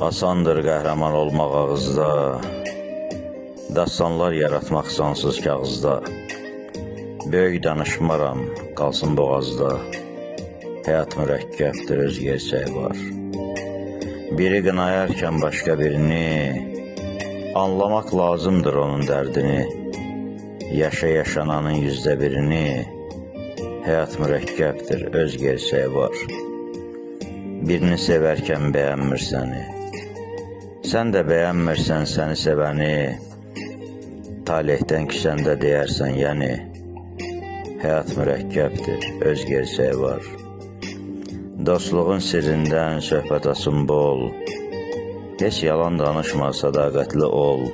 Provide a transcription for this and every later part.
Asandır qəhrəman olmaq ağızda, dastanlar yaratmaq cansız kağızda. Böyük danışmaram, qalsın boğazda. Həyat mürəkkəbdir, öz gerçəyi var. Biri qınayarkən başqa birini, anlamaq lazımdır onun dərdini. Yaşananın %1-ni, həyat mürəkkəbdir, öz gerçəyi var. Birini sevərkən bəyənmir səni, sən də bəyənmirsən səni sevəni. Talehdən küsəndə deyərsən yəni, həyat mürəkkəbdir, öz gerçəyi var. Dostluğun sirrindən söhbət açın bol, heç yalan danışma, sədaqətli ol.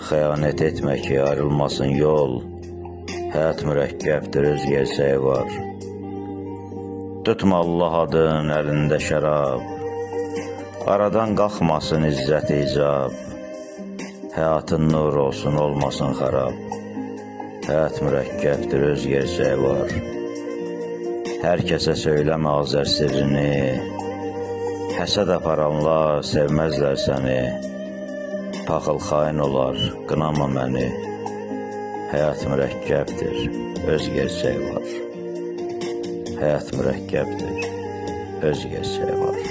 Xəyanət etmə ki, ayrılmasın yol, həyat mürəkkəbdir, öz gerçəyi var. Tutma Allah adın əlində şərab, aradan qalxmasın izzət icab. Həyatın nur olsun, olmasın xarab, həyat mürəkkəbdir, öz gerçəyi var. Hər kəsə söyləmə Azər sirrini, həsəd aparanlar sevməzlər səni. Paxıl xain olar, qınama məni, həyat mürəkkəbdir, öz gerçəyi var. Həyat mürəkkəbdir, öz gerçəyi var.